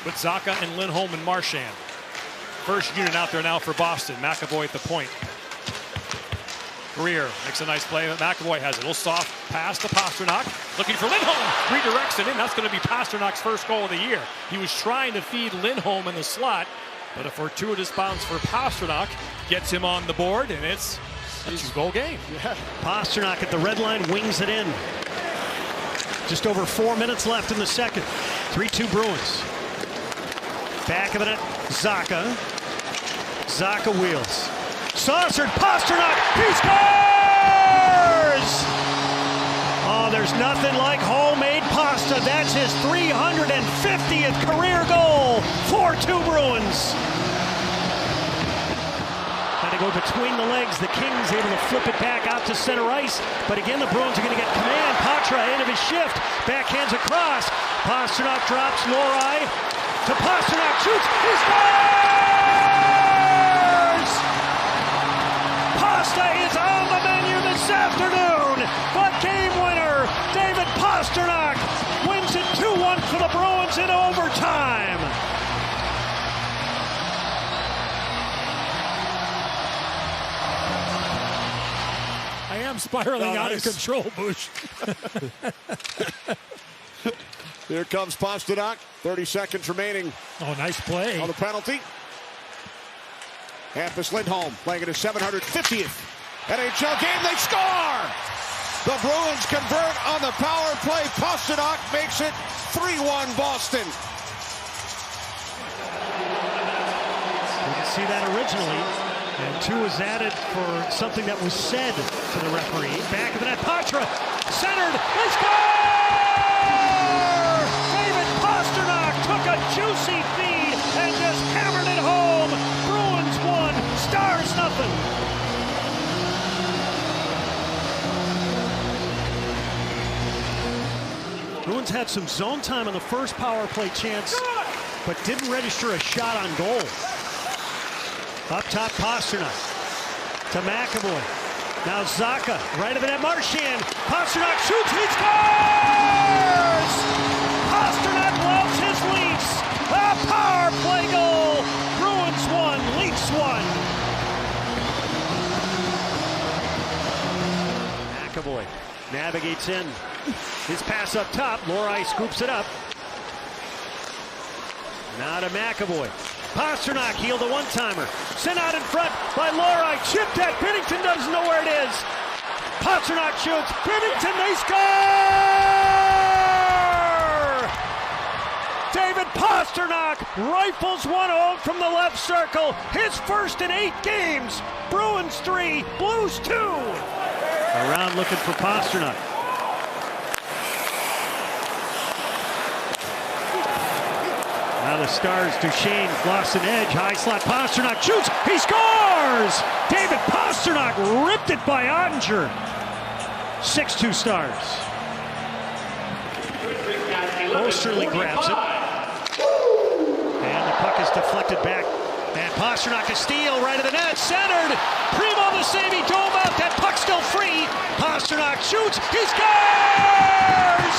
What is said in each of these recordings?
with Zacha and Lindholm and Marchand. First unit out there now for Boston. McAvoy at the point. Greer makes a nice play. McAvoy has a little soft pass to Pastrnak. Looking for Lindholm. Redirects it in. That's going to be Pasternak's first goal of the year. He was trying to feed Lindholm in the slot, but a fortuitous bounce for Pastrnak gets him on the board, and it's a 2-goal game. Yeah. Pastrnak at the red line wings it in. Just over 4 minutes left in the second. 3-2 Bruins. Back of the net, Zacha. Zacha wheels. Saucered, Pastrnak, he scores! Oh, there's nothing like homemade pasta. That's his 350th career goal. 4-2 Bruins. Trying to go between the legs. The Kings able to flip it back out to center ice. But again, the Bruins are going to get command. Patra, end of his shift. Backhands across. Pastrnak drops Lohrei to Pastrnak. Shoots. He scores! Pasta is on the menu this afternoon. But game winner, David Pastrnak, wins it 2-1 for the Bruins in overtime. I am spiraling out of control, Bush. Here comes Pastrnak. 30 seconds remaining. Oh, nice play. On the penalty. Hampus Lindholm playing at his 750th NHL game. They score! The Bruins convert on the power play. Pastrnak makes it 3-1 Boston. Didn't see that originally. And 2 was added for something that was said to the referee. Back of the net, Patra, centered, they score! David Pastrnak took a juicy feed and just hammered it home. Bruins 1, Stars nothing. Bruins had some zone time on the first power play chance, but didn't register a shot on goal. Up top, Pastrnak to McAvoy. Now Zacha, right of the net, Marchand. Pastrnak shoots, he scores! Pastrnak loves his Leafs. A power play goal. Bruins 1, Leafs 1. McAvoy navigates in. His pass up top. Lohrei scoops it up. Now to McAvoy. Pastrnak healed a one-timer. Sent out in front by Lohrei. Chipped at. Binnington doesn't know where it is. Pastrnak shoots. Binnington, they score! David Pastrnak rifles one home from the left circle. His first in 8 games. Bruins 3, Blues 2. Around looking for Pastrnak. Now the Stars, Duchesne lost an edge. High slot, Pastrnak shoots, he scores! David Pastrnak ripped it by Ottinger. 6-2 Stars. Osterley grabs it. And the puck is deflected back. And Pastrnak a steal, right of the net, centered. Primo the save, he dove out, that puck's still free. Pastrnak shoots, he scores!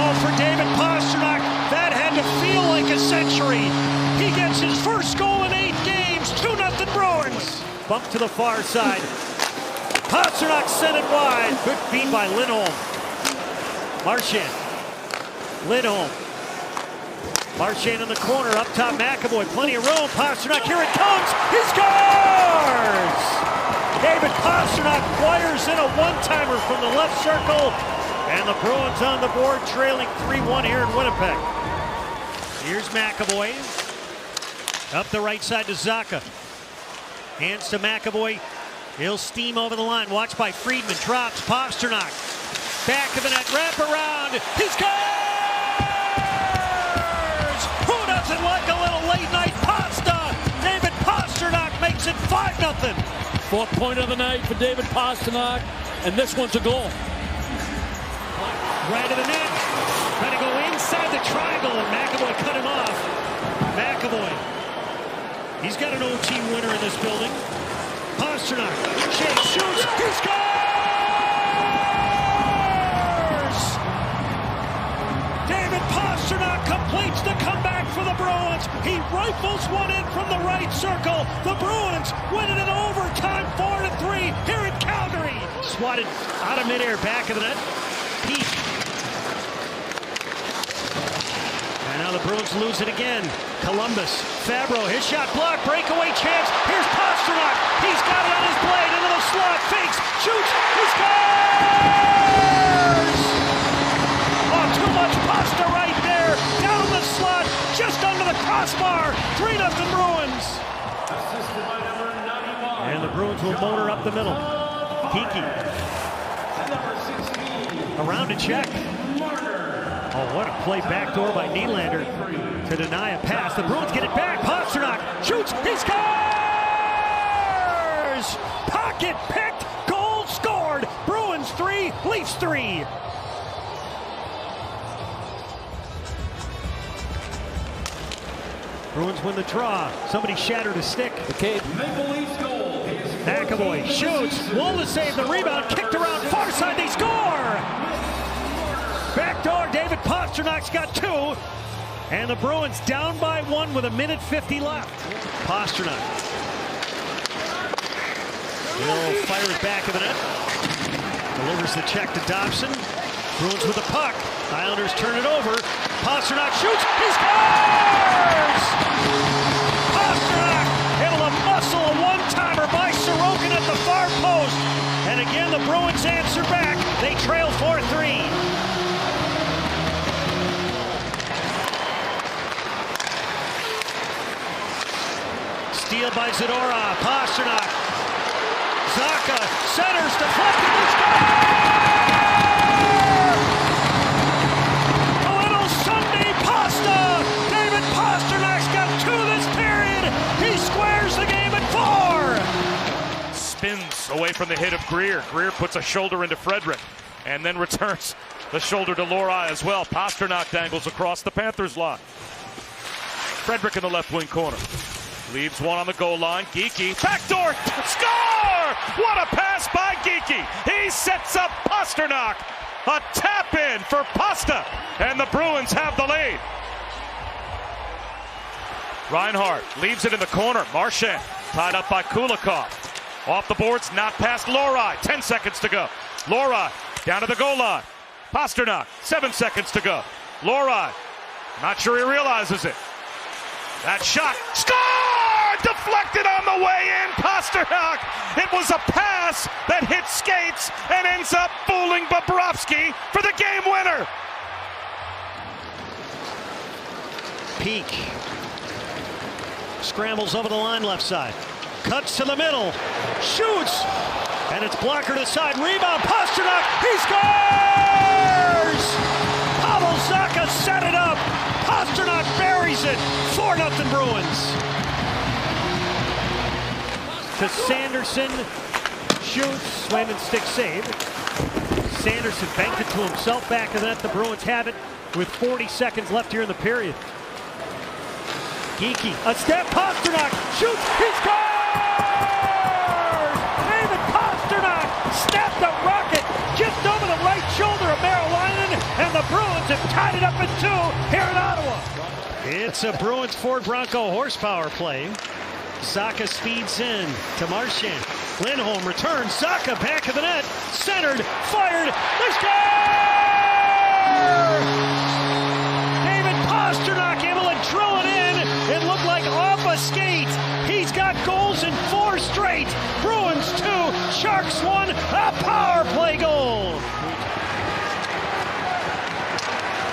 Oh, for David Pastrnak, that had to feel like a century. He gets his first goal in 8 games, 2-0 Bruins. Bump to the far side. Pastrnak sent it wide. Good feed by Lindholm. Marchand. Lindholm. Marchand in the corner, up top McAvoy. Plenty of room. Pastrnak, here it comes. He scores! David Pastrnak wires in a one-timer from the left circle. And the Bruins on the board, trailing 3-1 here in Winnipeg. Here's McAvoy. Up the right side to Zacha. Hands to McAvoy. He'll steam over the line. Watched by Friedman. Drops Pastrnak. Back of the net. Wrap around. He scores! Who doesn't like a little late night pasta? David Pastrnak makes it 5-0. 4th point of the night for David Pastrnak. And this one's a goal. Right of the net. Trying to go inside the triangle, and McAvoy cut him off. McAvoy. He's got an OT winner in this building. Pastrnak. Shakes, shoots. He scores! David Pastrnak completes the comeback for the Bruins. He rifles one in from the right circle. The Bruins win it in overtime, 4-3 here in Calgary. Swatted out of midair, back of the net. Peak. And now the Bruins lose it again. Columbus, Fabro, his shot blocked, breakaway chance. Here's Pastrnak. He's got it on his blade into the slot, fakes, shoots, he scores! Oh, too much pasta right there. Down the slot, just under the crossbar. 3-0 Bruins. And the Bruins will motor up the middle. Kiki. Around to check. Oh, what a play backdoor by Nylander to deny a pass. The Bruins get it back. Pastrnak shoots. He scores! Pocket picked. Goal scored. Bruins 3, Leafs 3. Bruins win the draw. Somebody shattered a stick. McAvoy shoots. Wola saved the rebound. Kicked around far side. They score! Backdoor. David Pastrnak's got 2. And the Bruins down by 1 with 1:50 left. Pastrnak. He'll fire it back of the net. Delivers the check to Dobson. Bruins with the puck. Islanders turn it over. Pastrnak shoots. He scores! Pastrnak able to muscle a one-timer by Sorokin at the far post. And again, the Bruins answer back. They trail 4-3. Steal by Zadorov. Pastrnak. Zacha centers, deflected, he scores! A little Sunday pasta. David Pastrnak's got 2 this period. He squares the game at 4. Spins away from the hit of Greer. Greer puts a shoulder into Frederick and then returns the shoulder to Lohrei as well. Pastrnak dangles across the Panthers line. Frederick in the left wing corner. Leaves one on the goal line. Geekie. Backdoor. Score! What a pass by Geekie. He sets up Pastrnak. A tap in for Pasta. And the Bruins have the lead. Reinhart leaves it in the corner. Marchand tied up by Kulikov. Off the boards, not past Lohrei. 10 seconds to go. Lohrei down to the goal line. Pastrnak, 7 seconds to go. Lohrei, not sure he realizes it. That shot, score! Deflected on the way in, Pastrnak. It was a pass that hit skates and ends up fooling Bobrovsky for the game winner. Peak. Scrambles over the line left side. Cuts to the middle. Shoots. And it's blocker to the side. Rebound. Pastrnak. He scores! Pavel Zacha set it up. Pastrnak buries it. 4-0 Bruins. To Sanderson. Shoots. Swayman stick save. Sanderson banked it to himself back of the net. The Bruins have it with 40 seconds left here in the period. Geekie. A step. Pastrnak. Shoots. He scores! David Pastrnak snapped the rocket just over the right shoulder of Merolainen, and the Bruins have tied it up at 2 here in Ottawa. It's a Bruins Ford Bronco horsepower play. Zacha speeds in to Marchand. Lindholm returns. Zacha back of the net. Centered. Fired. They score! David Pastrnak able to drill it in. It looked like off a skate. He's got goals in 4 straight. Bruins 2, Sharks 1. A power play goal.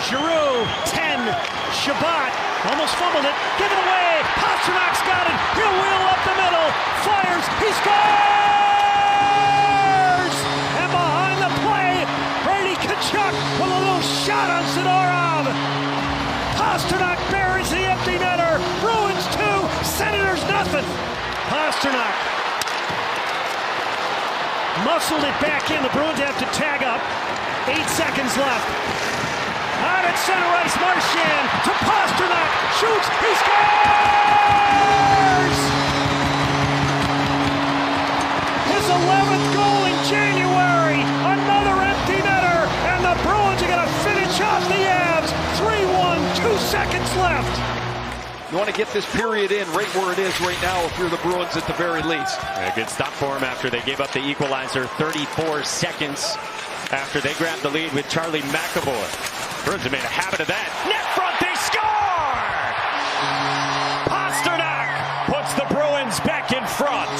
Giroux, 10. Shabbat almost fumbled it. Give it away. Pasternak's got it. He'll wheel up the middle. Fires. He scores! And behind the play, Brady Tkachuk with a little shot on Zadorov. Pastrnak buries the empty netter. Bruins 2, Senators nothing. Pastrnak muscled it back in. The Bruins have to tag up. 8 seconds left. Out at center ice, Marchand to Pastrnak. Shoots. He scores! His 11th goal in January. Another empty netter. And the Bruins are going to finish off the Avs. 3-1 2 seconds left. You want to get this period in right where it is right now if you're the Bruins at the very least. A good stop for him after they gave up the equalizer 34 seconds after they grabbed the lead with Charlie McAvoy. Bruins have made a habit of that. Net front, they score! Pastrnak puts the Bruins back in front.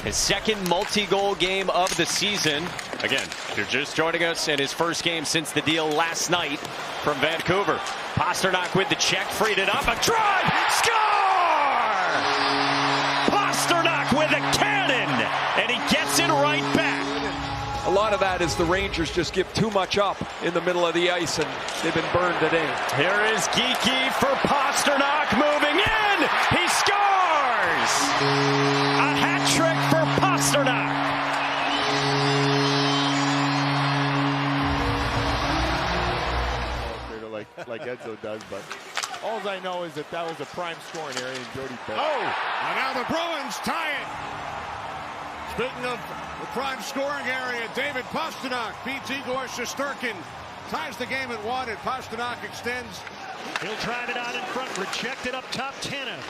His second multi-goal game of the season. Again, if you're just joining us in his first game since the deal last night from Vancouver. Pastrnak with the check, freed it up, a drive, score! Pastrnak with a cannon, and he gets it right back. A lot of that is the Rangers just give too much up in the middle of the ice, and they've been burned today. Here is Geeky for Pastrnak moving in. He scores! A hat trick for Pastrnak. Like Edzo does, but all I know is that was a prime scoring area and Jody Bell. Oh, and now the Bruins tie it. Speaking of the prime scoring area, David Pastrnak beats Igor Shesterkin. Ties the game at 1, and Pastrnak extends. He'll drive it out in front, rejected up top. Tanev.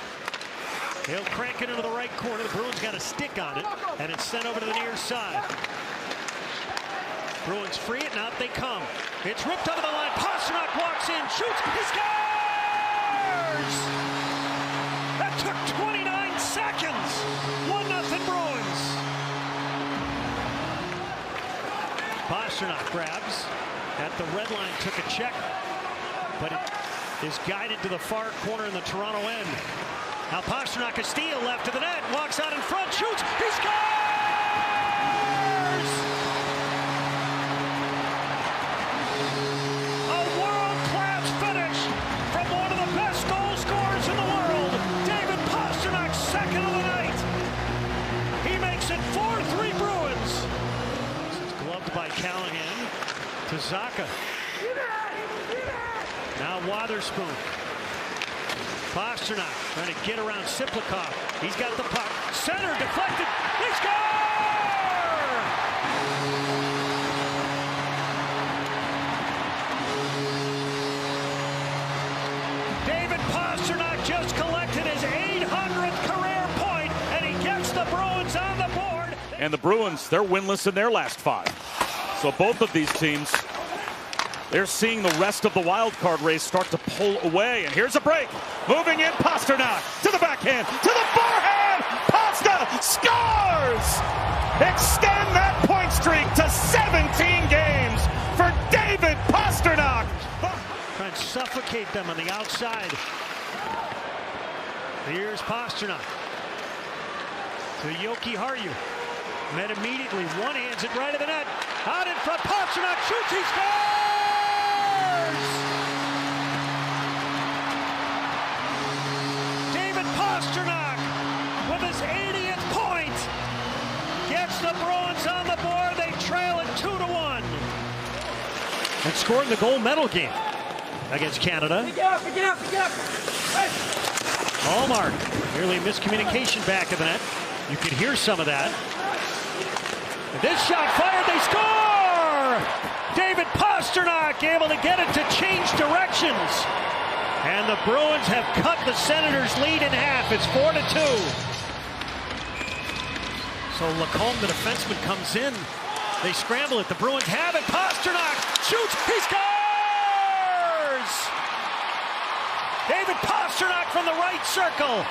He'll crank it into the right corner. The Bruins got a stick on it, and it's sent over to the near side. Bruins free it, and out they come. It's ripped over the line. Pastrnak walks in, shoots, he scores! That took 29 seconds. 1-0 Bruins. Pastrnak grabs at the red line, took a check, but it is guided to the far corner in the Toronto end. Now Pastrnak, a steal left to the net, walks out in front, shoots, he scores! A world-class finish from one of the best goal scorers in the world, David Pastrnak, second of the night. He makes it 4-3 Bruins. This is gloved by Callahan to Zacha. Now Wotherspoon. Pastrnak trying to get around Siplikov. He's got the puck. Center deflected. They score! David Pastrnak just collected his 800th career point, and he gets the Bruins on the board. And the Bruins, they're winless in their last 5. So both of these teams, they're seeing the rest of the wild card race start to pull away. And here's a break. Moving in, Pastrnak to the backhand, to the forehand. Pasta scores! Extend that point streak to 17 games for David Pastrnak. Trying to suffocate them on the outside. Here's Pastrnak to Yoki Harju. Met immediately, one-hands it right of the net. Out in front, Pastrnak shoots, he scores! David Pastrnak with his 80th point gets the Bruins on the board. They trail it 2-1. And scoring the gold medal game against Canada. Hallmark, nearly miscommunication back of the net. You could hear some of that. And this shot fired, they score! David Pastrnak able to get it to change directions. And the Bruins have cut the Senators' lead in half. It's 4-2. So Lacombe, the defenseman, comes in. They scramble it. The Bruins have it. Pastrnak shoots. He scores! David Pastrnak from the right circle.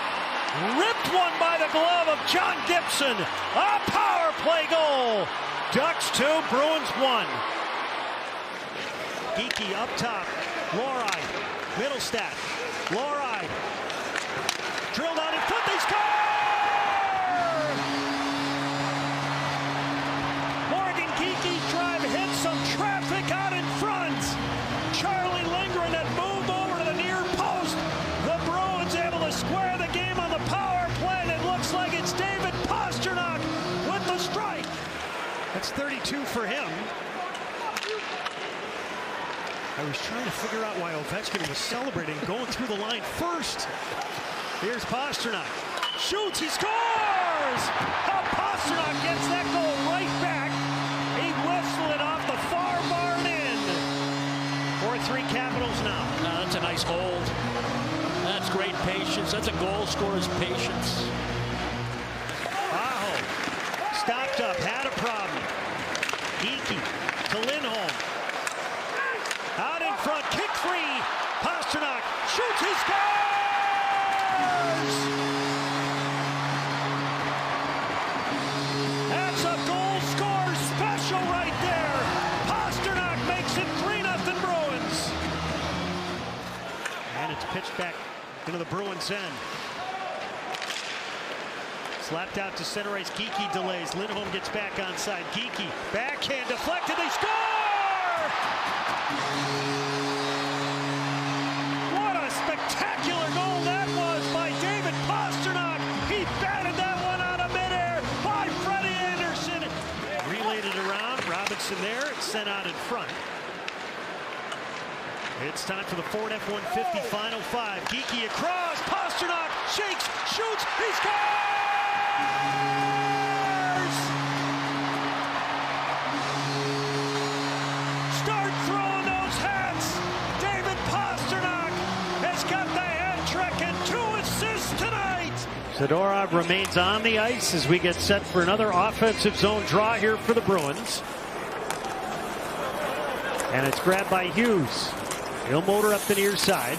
Ripped one by the glove of John Gibson. A power play goal. Ducks 2, Bruins 1. Geeky up top. Lohrei. Middlestat. Lohrei. Drilled out in front. They score! Morgan Geeky's drive hits some traffic out in front. Charlie Lindgren that moved over to the near post. The Bruins able to square the game on the power play. And it looks like it's David Pastrnak with the strike. That's 32 for him. A I was trying to figure out why Ovechkin was celebrating going through the line first. Here's Pastrnak. Shoots, he scores! How Pastrnak gets that goal right back. He whistled it off the far bar and in. 4-3 Capitals now. That's a nice hold. That's great patience. That's a goal scorer's patience. Aho stopped up, had a problem. Geekie to Lindholm. Out in front, kick free. Pastrnak shoots, he scores! That's a goal scorer special right there. Pastrnak makes it 3-0 Bruins. And it's pitched back into the Bruins' end. Slapped out to center ice. Geekie delays. Lindholm gets back onside. Geekie backhand deflected. They score! What a spectacular goal that was by David Pastrnak. He batted that one out of midair by Freddie Anderson. Relayed it around. Robinson there. It's sent out in front. It's time for the Ford F-150 Final 5. Geekie across. Pastrnak shakes, shoots, he scores! Start throwing those hats. David Pastrnak has got the hat trick and 2 assists tonight. Zadorov remains on the ice as we get set for another offensive zone draw here for the Bruins. And it's grabbed by Hughes. He'll motor up the near side.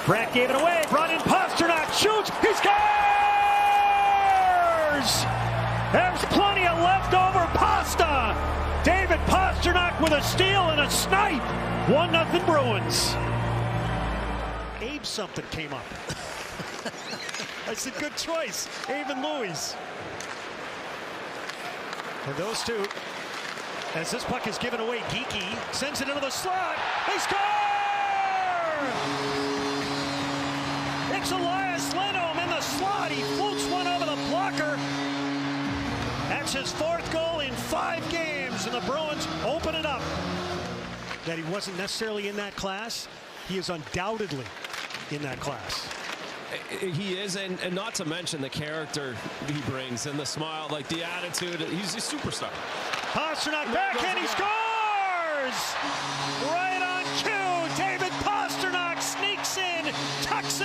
Bratt gave it away. Brought in Pastrnak. Shoots. He scores! There's plenty of leftover pasta. David Pastrnak with a steal and a snipe. 1-0 Bruins. Abe something came up. That's a good choice. Abe and Louis. And those two, as this puck is given away, Geekie sends it into the slot. They score! It's Elias Lindholm in the slot. He floats one over the blocker. That's his 4th goal in 5 games, and the Bruins open it up. That he wasn't necessarily in that class, he is undoubtedly in that class. He is, and not to mention the character he brings and the smile, like the attitude. He's a superstar. Pastrnak backhand, he scores! Right on cue, David Pastrnak sneaks in, tucks